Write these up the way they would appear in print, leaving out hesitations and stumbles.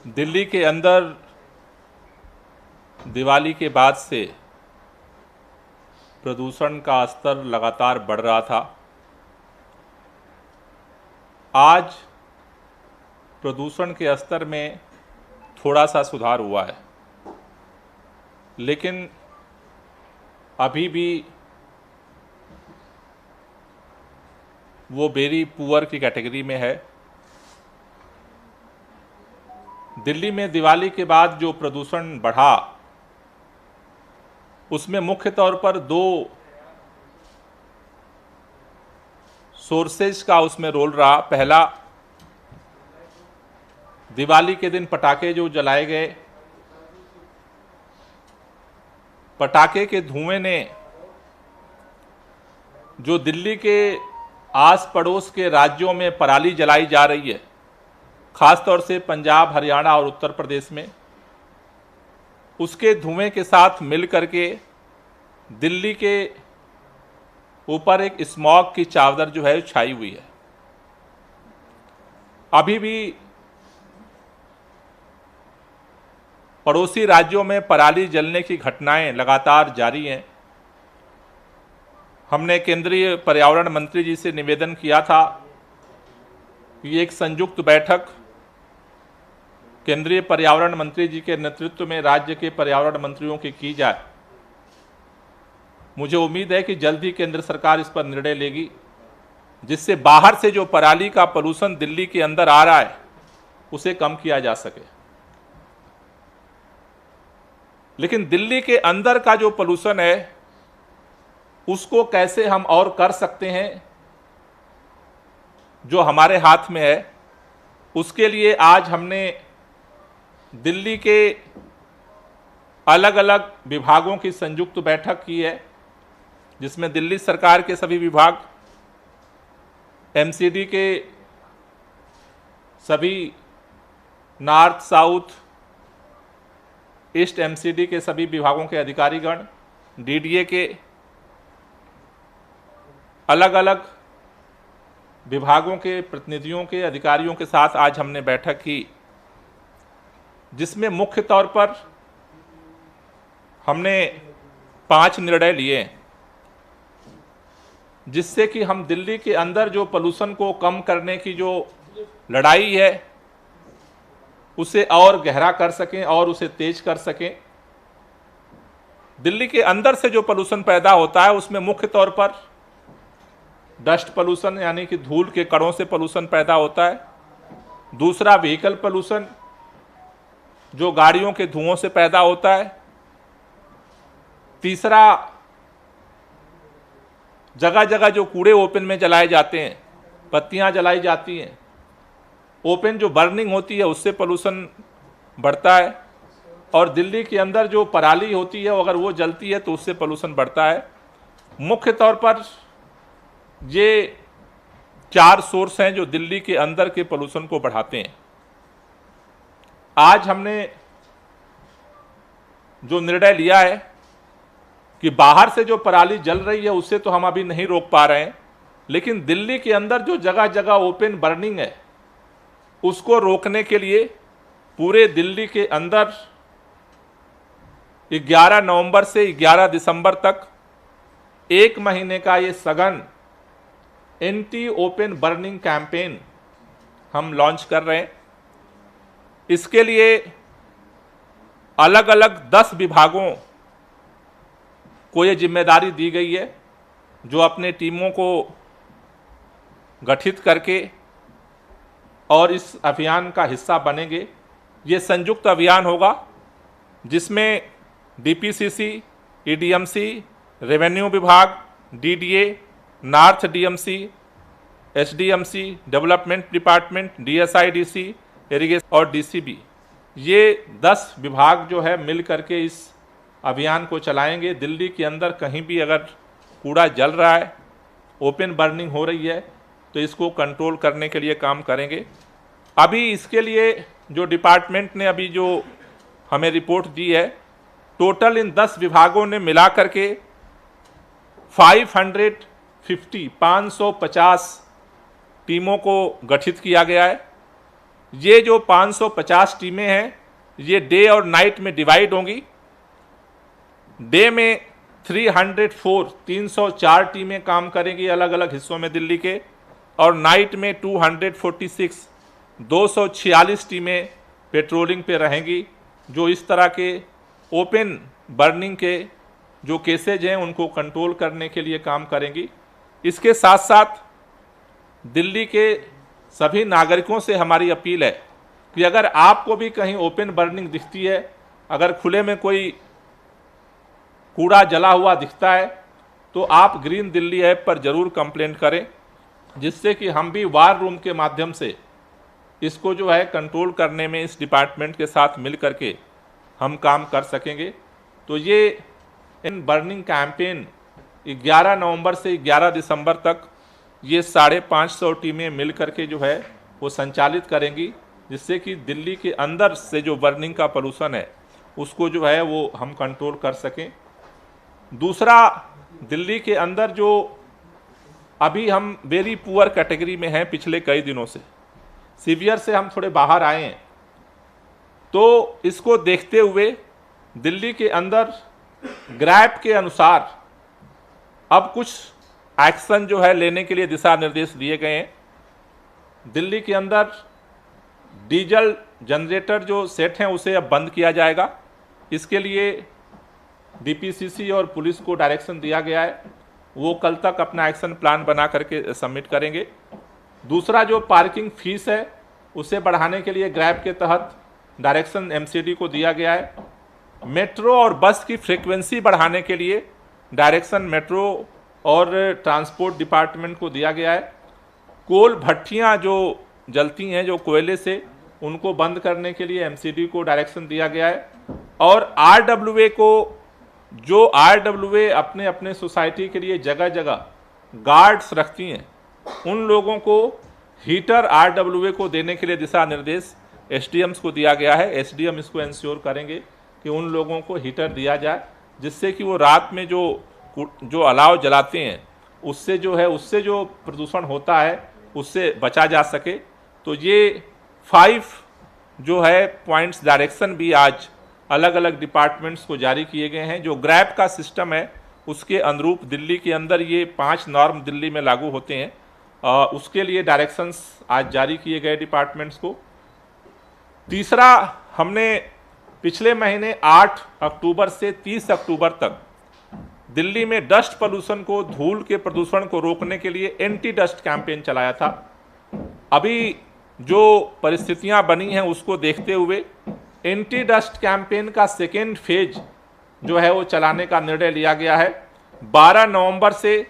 दिल्ली के अंदर दिवाली के बाद से प्रदूषण का स्तर लगातार बढ़ रहा था। आज प्रदूषण के स्तर में थोड़ा सा सुधार हुआ है, लेकिन अभी भी वो वेरी पुअर की कैटेगरी में है। दिल्ली में दिवाली के बाद जो प्रदूषण बढ़ा, उसमें मुख्य तौर पर दो सोर्सेज का उसमें रोल रहा। पहला, दिवाली के दिन पटाखे जो जलाए गए, पटाखे के धुएं ने जो दिल्ली के आस पड़ोस के राज्यों में पराली जलाई जा रही है, खास तौर से पंजाब, हरियाणा और उत्तर प्रदेश में, उसके धुएं के साथ मिल करके दिल्ली के ऊपर एक स्मॉग की चादर जो है छाई हुई है। अभी भी पड़ोसी राज्यों में पराली जलने की घटनाएं लगातार जारी हैं। हमने केंद्रीय पर्यावरण मंत्री जी से निवेदन किया था कि एक संयुक्त बैठक केंद्रीय पर्यावरण मंत्री जी के नेतृत्व में राज्य के पर्यावरण मंत्रियों की जाए। मुझे उम्मीद है कि जल्द ही केंद्र सरकार इस पर निर्णय लेगी, जिससे बाहर से जो पराली का पॉल्यूशन दिल्ली के अंदर आ रहा है उसे कम किया जा सके। लेकिन दिल्ली के अंदर का जो पॉल्यूशन है उसको कैसे हम और कर सकते हैं, जो हमारे हाथ में है। उसके लिए आज हमने दिल्ली के अलग अलग विभागों की संयुक्त बैठक की है, जिसमें दिल्ली सरकार के सभी विभाग, एमसीडी के सभी, नॉर्थ, साउथ, ईस्ट एमसीडी के सभी विभागों के अधिकारीगण, डीडीए के अलग अलग विभागों के प्रतिनिधियों के, अधिकारियों के साथ आज हमने बैठक की, जिसमें मुख्य तौर पर हमने 5 निर्णय लिए, जिससे कि हम दिल्ली के अंदर जो पोल्यूशन को कम करने की जो लड़ाई है उसे और गहरा कर सकें और उसे तेज कर सकें। दिल्ली के अंदर से जो पोल्यूशन पैदा होता है उसमें मुख्य तौर पर डस्ट पोल्यूशन, यानी कि धूल के कणों से पोल्यूशन पैदा होता है। दूसरा, व्हीकल पोल्यूशन, जो गाड़ियों के धुओं से पैदा होता है। तीसरा, जगह जगह जो कूड़े ओपन में जलाए जाते हैं, पत्तियां जलाई जाती हैं, ओपन जो बर्निंग होती है उससे पोल्यूशन बढ़ता है। और दिल्ली के अंदर जो पराली होती है अगर वो जलती है तो उससे पोल्यूशन बढ़ता है। मुख्य तौर पर ये 4 सोर्स हैं जो दिल्ली के अंदर के पोल्यूशन को बढ़ाते हैं। आज हमने जो निर्णय लिया है कि बाहर से जो पराली जल रही है उससे तो हम अभी नहीं रोक पा रहे हैं, लेकिन दिल्ली के अंदर जो जगह जगह ओपन बर्निंग है उसको रोकने के लिए पूरे दिल्ली के अंदर 11 नवंबर से 11 दिसंबर तक 1 महीने का ये सघन एंटी ओपन बर्निंग कैंपेन हम लॉन्च कर रहे हैं। इसके लिए अलग अलग 10 विभागों को ये जिम्मेदारी दी गई है, जो अपने टीमों को गठित करके और इस अभियान का हिस्सा बनेंगे। ये संयुक्त अभियान होगा जिसमें डीपीसीसी, ईडीएमसी, रेवेन्यू विभाग, DDA, north DMC, HDMC, development department, DSIDC, irrigation और डीसीबी, ये 10 विभाग जो है मिल करके इस अभियान को चलाएंगे। दिल्ली के अंदर कहीं भी अगर कूड़ा जल रहा है, ओपन बर्निंग हो रही है, तो इसको कंट्रोल करने के लिए काम करेंगे। अभी इसके लिए जो डिपार्टमेंट ने अभी जो हमें रिपोर्ट दी है, टोटल इन 10 विभागों ने मिला करके 550 टीमों को गठित किया गया है। ये जो 550 टीमें हैं ये डे और नाइट में डिवाइड होंगी। डे में 304 टीमें काम करेंगी अलग अलग हिस्सों में दिल्ली के, और नाइट में 246 टीमें पेट्रोलिंग पे रहेंगी, जो इस तरह के ओपन बर्निंग के जो केसेज हैं उनको कंट्रोल करने के लिए काम करेंगी। इसके साथ साथ दिल्ली के सभी नागरिकों से हमारी अपील है कि अगर आपको भी कहीं ओपन बर्निंग दिखती है, अगर खुले में कोई कूड़ा जला हुआ दिखता है, तो आप ग्रीन दिल्ली ऐप पर ज़रूर कंप्लेंट करें, जिससे कि हम भी वार रूम के माध्यम से इसको जो है कंट्रोल करने में इस डिपार्टमेंट के साथ मिल करके हम काम कर सकेंगे। तो ये इन बर्निंग कैंपेन 11 नवंबर से 11 दिसंबर तक ये 550 टीमें मिल करके जो है वो संचालित करेंगी, जिससे कि दिल्ली के अंदर से जो बर्निंग का पोल्यूशन है उसको जो है वो हम कंट्रोल कर सकें। दूसरा, दिल्ली के अंदर जो अभी हम वेरी पुअर कैटेगरी में हैं पिछले कई दिनों से, सीवियर से हम थोड़े बाहर आए हैं, तो इसको देखते हुए दिल्ली के अंदर ग्रैप के अनुसार अब कुछ एक्शन जो है लेने के लिए दिशा निर्देश दिए गए हैं। दिल्ली के अंदर डीजल जनरेटर जो सेट हैं उसे अब बंद किया जाएगा। इसके लिए डीपीसीसी और पुलिस को डायरेक्शन दिया गया है, वो कल तक अपना एक्शन प्लान बना करके सबमिट करेंगे। दूसरा, जो पार्किंग फीस है उसे बढ़ाने के लिए ग्रैब के तहत डायरेक्शन एमसीडी को दिया गया है। मेट्रो और बस की फ्रीक्वेंसी बढ़ाने के लिए डायरेक्शन मेट्रो और ट्रांसपोर्ट डिपार्टमेंट को दिया गया है। कोल भट्टियाँ जो जलती हैं जो कोयले से, उनको बंद करने के लिए एमसीडी को डायरेक्शन दिया गया है। और आरडब्ल्यूए को, जो आरडब्ल्यूए अपने अपने सोसाइटी के लिए जगह जगह गार्ड्स रखती हैं, उन लोगों को हीटर आरडब्ल्यूए को देने के लिए दिशा निर्देश एसडीएम्स को दिया गया है। एसडीएम इसको इंश्योर करेंगे कि उन लोगों को हीटर दिया जाए, जिससे कि वो रात में जो अलाव जलाते हैं उससे जो प्रदूषण होता है उससे बचा जा सके। तो ये 5 जो है पॉइंट्स डायरेक्शन भी आज अलग अलग डिपार्टमेंट्स को जारी किए गए हैं। जो ग्रैब का सिस्टम है उसके अनुरूप दिल्ली के अंदर ये 5 नॉर्म दिल्ली में लागू होते हैं, उसके लिए डायरेक्शंस आज जारी किए गए डिपार्टमेंट्स को। तीसरा, हमने पिछले महीने 8 अक्टूबर से 30 अक्टूबर तक दिल्ली में डस्ट पोल्यूशन को, धूल के प्रदूषण को रोकने के लिए एंटी डस्ट कैंपेन चलाया था। अभी जो परिस्थितियां बनी हैं उसको देखते हुए एंटी डस्ट कैंपेन का सेकेंड फेज जो है वो चलाने का निर्णय लिया गया है। 12 नवंबर से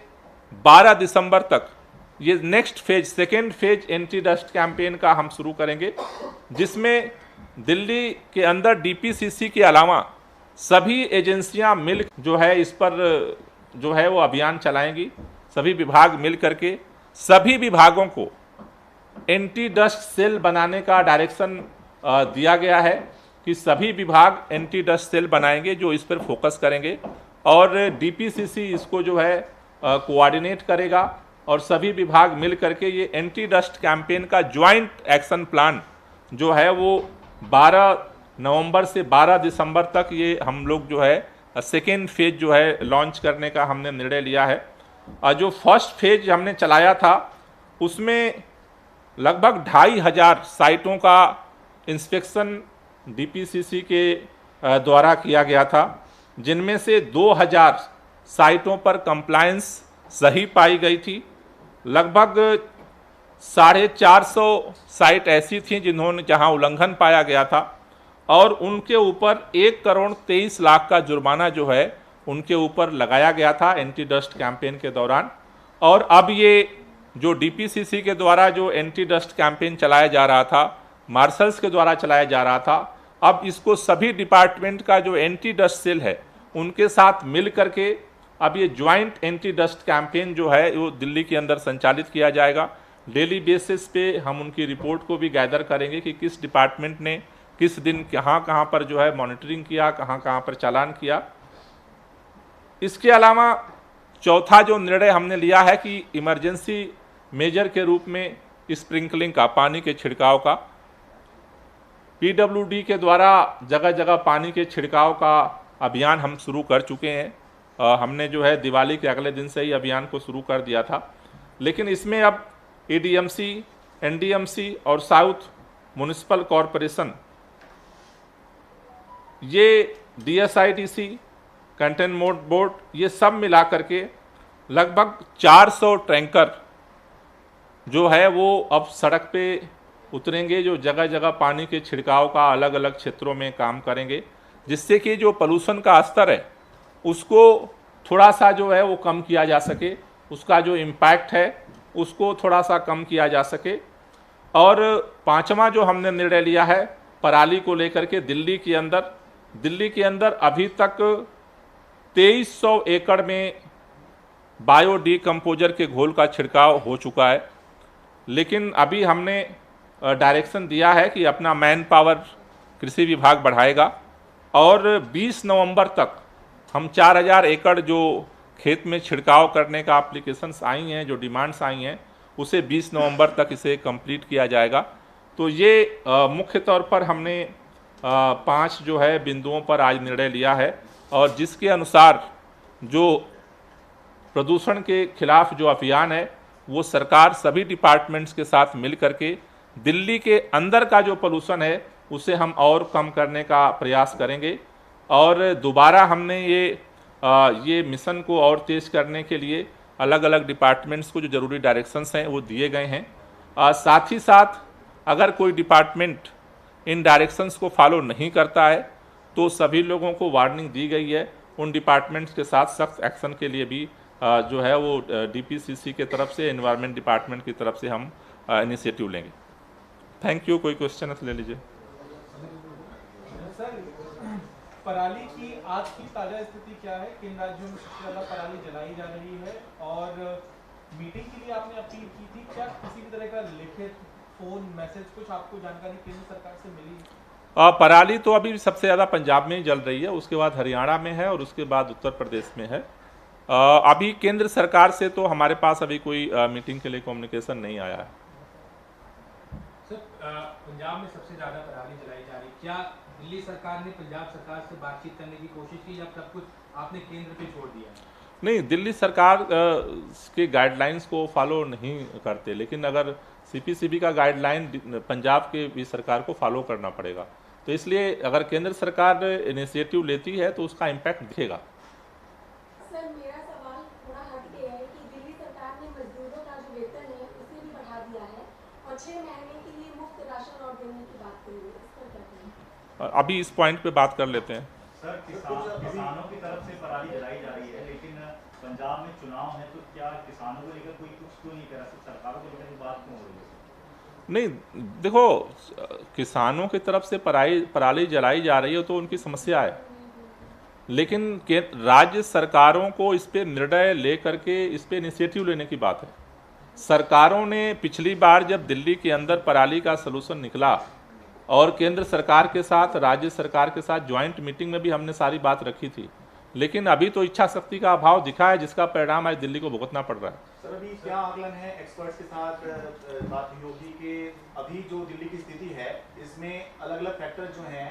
12 दिसंबर तक ये next phase, second phase anti dust campaign का हम शुरू करेंगे, जिसमें दिल्ली के अंदर डीपीसीसी के अलावा सभी एजेंसियां मिल जो है इस पर जो है वो अभियान चलाएंगी। सभी विभाग मिल करके सभी विभागों को एंटी डस्ट सेल बनाने का डायरेक्शन दिया गया है कि सभी विभाग एंटी डस्ट सेल बनाएंगे जो इस पर फोकस करेंगे, और डीपीसीसी इसको जो है कोऑर्डिनेट करेगा, और सभी विभाग मिल करके ये एंटी डस्ट कैंपेन का ज्वाइंट एक्शन प्लान जो है वो 12 नवंबर से 12 दिसंबर तक ये हम लोग जो है सेकेंड फेज जो है लॉन्च करने का हमने निर्णय लिया है। जो फर्स्ट फेज हमने चलाया था उसमें लगभग 2500 साइटों का इंस्पेक्शन डीपीसीसी के द्वारा किया गया था, जिनमें से 2000 साइटों पर कंप्लायंस सही पाई गई थी। लगभग 450 साइट ऐसी थी जहां उल्लंघन पाया गया था, और उनके ऊपर 1,23,00,000 का जुर्माना जो है उनके ऊपर लगाया गया था एंटी डस्ट कैंपेन के दौरान। और अब ये जो डीपीसीसी के द्वारा जो एंटी डस्ट कैंपेन चलाया जा रहा था, मार्शल्स के द्वारा चलाया जा रहा था, अब इसको सभी डिपार्टमेंट का जो एंटी डस्ट सेल है उनके साथ मिल करके अब ये ज्वाइंट एंटी डस्ट कैंपेन जो है वो दिल्ली के अंदर संचालित किया जाएगा। डेली बेसिस पे हम उनकी रिपोर्ट को भी गैदर करेंगे कि किस डिपार्टमेंट ने किस दिन कहाँ पर जो है मॉनिटरिंग किया, कहाँ पर चालान किया। इसके अलावा चौथा जो निर्णय हमने लिया है कि इमरजेंसी मेजर के रूप में स्प्रिंकलिंग का, पानी के छिड़काव का, पीडब्ल्यूडी के द्वारा जगह जगह पानी के छिड़काव का अभियान हम शुरू कर चुके हैं। हमने जो है दिवाली के अगले दिन से ही अभियान को शुरू कर दिया था, लेकिन इसमें अब एडीएमसी, एनडीएमसी और साउथ म्युनिसिपल कॉरपोरेशन, ये डीएसआईटीसी, कंटेनमेंट बोर्ड, ये सब मिला करके लगभग 400 टैंकर जो है वो अब सड़क पे उतरेंगे, जो जगह जगह पानी के छिड़काव का अलग अलग क्षेत्रों में काम करेंगे, जिससे कि जो पोल्यूशन का स्तर है उसको थोड़ा सा जो है वो कम किया जा सके, उसका जो इम्पैक्ट है उसको थोड़ा सा कम किया जा सके। और पांचवा जो हमने निर्णय लिया है पराली को लेकर के, दिल्ली के अंदर अभी तक 2300 एकड़ में बायो डीकम्पोजर के घोल का छिड़काव हो चुका है, लेकिन अभी हमने डायरेक्शन दिया है कि अपना मैन पावर कृषि विभाग बढ़ाएगा और 20 नवंबर तक हम 4000 एकड़ जो खेत में छिड़काव करने का एप्लीकेशंस आई हैं, जो डिमांड्स आई हैं, उसे 20 नवंबर तक इसे कंप्लीट किया जाएगा। तो ये मुख्य तौर पर हमने 5 जो है बिंदुओं पर आज निर्णय लिया है, और जिसके अनुसार जो प्रदूषण के खिलाफ जो अभियान है वो सरकार सभी डिपार्टमेंट्स के साथ मिल करके दिल्ली के अंदर का जो पोल्यूशन है उसे हम और कम करने का प्रयास करेंगे। और दोबारा हमने ये मिशन को और तेज करने के लिए अलग अलग डिपार्टमेंट्स को जो ज़रूरी डायरेक्शंस हैं वो दिए गए हैं। साथ ही साथ अगर कोई डिपार्टमेंट इन डायरेक्शंस को फॉलो नहीं करता है तो सभी लोगों को वार्निंग दी गई है। उन डिपार्टमेंट्स के साथ सख्त एक्शन के लिए भी जो है वो डीपीसीसी के तरफ से, एनवायरनमेंट डिपार्टमेंट की तरफ से हम इनिशिएटिव लेंगे। Thank you. कोई क्वेश्चन है तो ले लीजिए। सर, पराली की आज की ताजा स्थिति क्या है? किन राज्यों में सबसे ज्यादा पराली जलाई जा रही है? और मीटिंग के लिए आपने अपील की थी, क्या किसी भी तरह का लिखित, फोन, मैसेज कुछ आपको जानकारी केंद्र सरकार से मिली? पराली तो अभी सबसे ज़्यादा पंजाब में ही जल रही है, उसके बाद हरियाणा में है और उसके बाद उत्तर प्रदेश में है। अभी केंद्र सरकार से तो हमारे पास अभी कोई मीटिंग के लिए कम्युनिकेशन नहीं आया है। सर, पंजाब में सबसे ज़्यादा पराली जलाई जा रही, क्या दिल्ली सरकार ने पंजाब सरकार से बातचीत करने की कोशिश की, या सब कुछ आपने केंद्र पे छोड़ दिया? नहीं, दिल्ली सरकार के गाइडलाइंस को फॉलो नहीं करते, लेकिन अगर सीपीसीबी का गाइडलाइन पंजाब के भी सरकार को फॉलो करना पड़ेगा, तो इसलिए अगर केंद्र सरकार इनिशिएटिव लेती है तो उसका इम्पैक्ट दिखेगा। सर, मेरा सवाल थोड़ा हट के है कि दिल्ली सरकार ने मजदूरों का जो वेतन है उसे भी बढ़ा दिया है और 6 महीने के लिए मुफ्त राशन और देने की बात कही है, इस पर क्या कहें? अभी इस पॉइंट पे बात कर लेते हैं। सर, किसानों की तरफ से पराली जलाई जा रही है, लेकिन पंजाब में चुनाव है, तो क्या किसानों को लेकर कोई कुछ क्यों नहीं करा? सरकारों को लेकर बात क्यों हो रही है? नहीं, देखो, किसानों की तरफ से पराली जलाई जा रही है तो उनकी समस्या है, लेकिन राज्य सरकारों को इस पे निर्णय ले करके इस पे इनिशिएटिव लेने की बात है। सरकारों ने पिछली बार जब दिल्ली के अंदर पराली का सलूशन निकला और केंद्र सरकार के साथ, राज्य सरकार के साथ ज्वाइंट मीटिंग में भी हमने सारी बात रखी थी, लेकिन अभी तो इच्छा शक्ति का अभाव दिखा है, जिसका परिणाम आज दिल्ली को भुगतना पड़ रहा है। सर, अभी क्या आकलन है, एक्सपर्ट्स के साथ बात हुई होगी कि अभी जो दिल्ली की स्थिति है इसमें अलग अलग फैक्टर जो हैं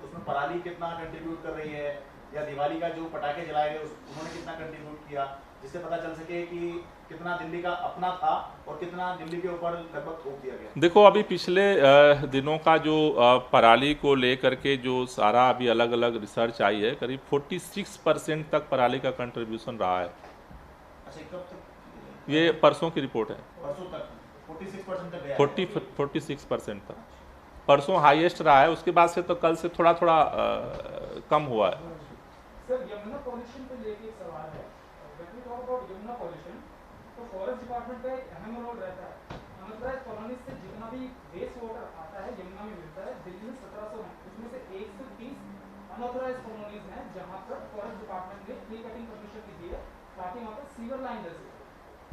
उसमें पराली कितना कंट्रीब्यूट कर रही है, या दिवाली का जो पटाखे जलाए गए उन्होंने कितना कंट्रीब्यूट किया, जिससे पता चल सके कि कितना दिल्ली का अपना था और कितना दिल्ली के ऊपर लगभग थोप दिया गया। देखो, अभी पिछले दिनों का जो पराली को लेकर के जो सारा अभी अलग अलग रिसर्च आई है, करीब 46% तक पराली का कंट्रीब्यूशन रहा है। अच्छा, कब तक? ये परसों की रिपोर्ट है। परसों तक 46% तक गया? 46% तक परसों हाईएस्ट रहा है, उसके बाद से तो कल से थोड़ा थोड़ा कम हुआ है। सर, यमुना पॉल्यूशन पे लेके एक सवाल है। When we talk about Yamuna pollution, तो फॉरेस्ट डिपार्टमेंट का एक अहम रोल रहता है। अनऑथराइज्ड कॉलोनीज से जितना भी वेस्ट वाटर आता है यमुना में मिलता है। दिल्ली में 1700 है, उसमें से 130 अनऑथराइज्ड कॉलोनीज हैं जहां पर फॉरेस्ट डिपार्टमेंट ने ट्री कटिंग परमिशन दी है ताकि वहां पर सीवर लाइन लगे।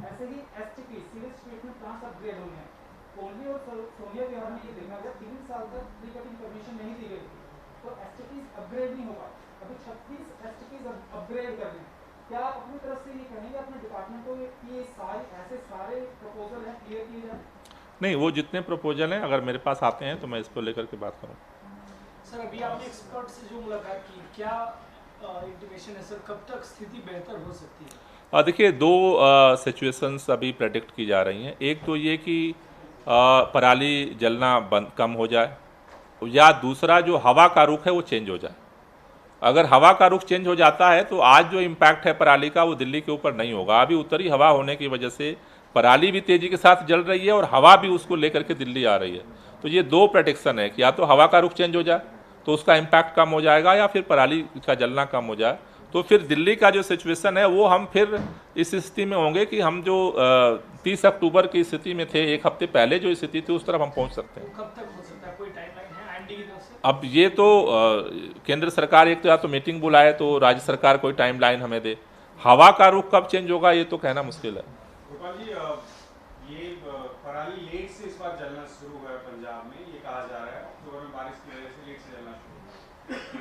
ऐसे ही STP, sewage treatment plants upgrade होने हैं। कोहली और सोनिया विहार में ये देखा गया 3 साल तक ट्री कटिंग परमिशन नहीं दी गई थी, तो एसटीपी अपग्रेड नहीं होगा। अभी 36 एसटीपी अपग्रेड करने हैं। क्या आप अपनी तरफ से ये कहेंगे अपने डिपार्टमेंट को कि ये सारे प्रपोजल हैं क्लियर किए जाए? नहीं, वो जितने प्रपोजल हैं अगर मेरे पास आते हैं तो मैं इसको लेकर के बात करूँ। सर अभी आपने एक्सपर्ट से जो मुलाकात की, क्या इंटीमेशन है सर, कब तक स्थिति बेहतर हो सकती है? देखिए, दो सिचुएशंस अभी प्रेडिक्ट की जा रही हैं। एक तो ये कि पराली जलना बंद कम हो जाए, या दूसरा जो हवा का रुख है वो चेंज हो जाए। अगर हवा का रुख चेंज हो जाता है तो आज जो इम्पैक्ट है पराली का वो दिल्ली के ऊपर नहीं होगा। अभी उत्तरी हवा होने की वजह से पराली भी तेजी के साथ जल रही है और हवा भी उसको लेकर के दिल्ली आ रही है। तो ये दो प्रेडिक्शन है कि या तो हवा का रुख चेंज हो जाए तो उसका इम्पैक्ट कम हो जाएगा, या फिर पराली का जलना कम हो जाए। तो फिर दिल्ली का जो सिचुएशन है वो हम फिर इस स्थिति में होंगे कि हम जो 30 अक्टूबर की स्थिति में थे, एक हफ्ते पहले जो स्थिति थी, उस तरफ हम पहुंच सकते हैं। कब तक हो सकता है, कोई टाइमलाइन है आईएमडी की तरफ से? अब ये तो केंद्र सरकार एक तो या तो मीटिंग बुलाए तो राज्य सरकार कोई टाइमलाइन हमें दे। हवा का रुख कब चेंज होगा ये तो कहना मुश्किल है। गोपाल जी, ये पराली लेट से इस बार जलना शुरू हुआ है पंजाब में, ये कहा जा रहा है अक्टूबर में बारिश की वजह से लेट से जलना शुरू हुआ।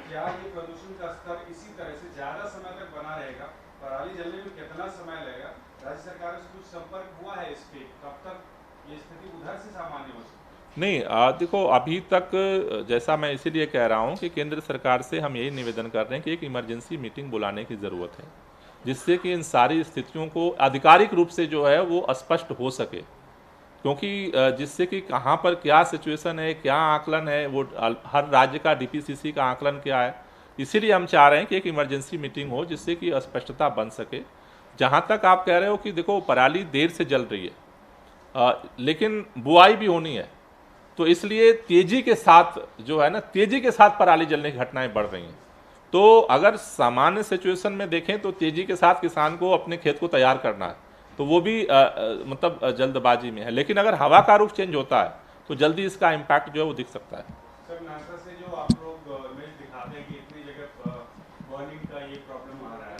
क्या ये प्रदूषण का स्तर इसी तरह से ज्यादा समय तक बना रहेगा? पराली जलने में कितना समय लगेगा? राज्य सरकार से कुछ संपर्क हुआ है इस पे? कब तक ये स्थिति उधर से सामान्य हो सकती है? नहीं, देखो अभी तक जैसा मैं इसीलिए कह रहा हूँ कि केंद्र सरकार से हम यही निवेदन कर रहे हैं कि एक इमरजेंसी मीटिंग बुलाने की ज़रूरत है, जिससे कि इन सारी स्थितियों को आधिकारिक रूप से जो है वो स्पष्ट हो सके। क्योंकि जिससे कि कहाँ पर क्या सिचुएशन है, क्या आकलन है, वो हर राज्य का डीपीसीसी का आकलन क्या है, इसीलिए हम चाह रहे हैं कि एक इमरजेंसी मीटिंग हो जिससे कि स्पष्टता बन सके। जहाँ तक आप कह रहे हो कि देखो पराली देर से जल रही है, लेकिन बुआई भी होनी है, तो इसलिए तेजी के साथ जो है ना, तेजी के साथ पराली जलने की घटनाएं बढ़ रही हैं। तो अगर सामान्य सिचुएशन में देखें तो तेजी के साथ किसान को अपने खेत को तैयार करना है, तो वो भी मतलब जल्दबाजी में है। लेकिन अगर हवा का रुख चेंज होता है तो जल्दी इसका इम्पैक्ट जो है वो दिख सकता है। सर, नासा से जो आप लोग इमेज दिखाते हैं कि इतनी जगह बर्निंग का ये प्रॉब्लम आ रहा है,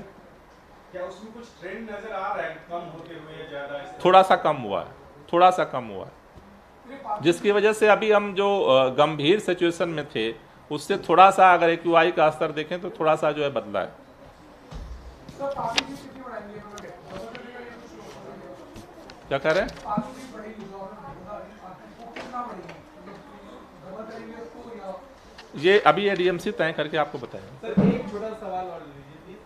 क्या उसमें कुछ ट्रेंड नजर आ रहा है कम होते हुए या ज्यादा? थोड़ा सा कम हुआ है, थोड़ा सा कम हुआ है, जिसकी वजह से अभी हम जो गंभीर सिचुएशन में थे उससे थोड़ा सा अगर एक्यूआई का स्तर देखें तो थोड़ा सा जो है बदला है। क्या कह रहे हैं? ये अभी एडीएमसी तय करके आपको बताएंगे। सर एक छोटा सवाल और लीजिए प्लीज।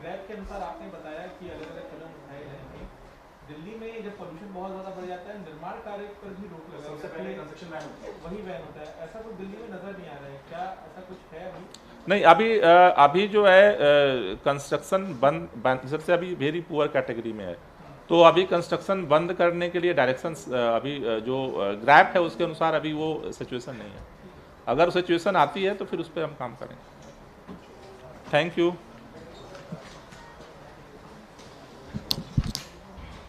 ग्रैब के अनुसार आपने बताया कि अलग अलग कदम उठाए जाएंगे। दिल्ली में जब पोल्यूशन बहुत ज्यादा बढ़ जाता है, निर्माण कार्य पर भी रोक लगा, सबसे पहले कंस्ट्रक्शन बैन होता है, वही बैन होता है। ऐसा तो दिल्ली में नजर नहीं आ रहा है, क्या ऐसा कुछ है अभी? नहीं, अभी जो है कंस्ट्रक्शन बंद सबसे अभी वेरी पुअर कैटेगरी में है, तो अभी कंस्ट्रक्शन बंद करने के लिए डायरेक्शंस अभी जो ग्रैब है उसके अनुसार अभी वो सिचुएशन नहीं है। अगर सिचुएशन आती है तो फिर उस पर हम काम करेंगे। Thank you.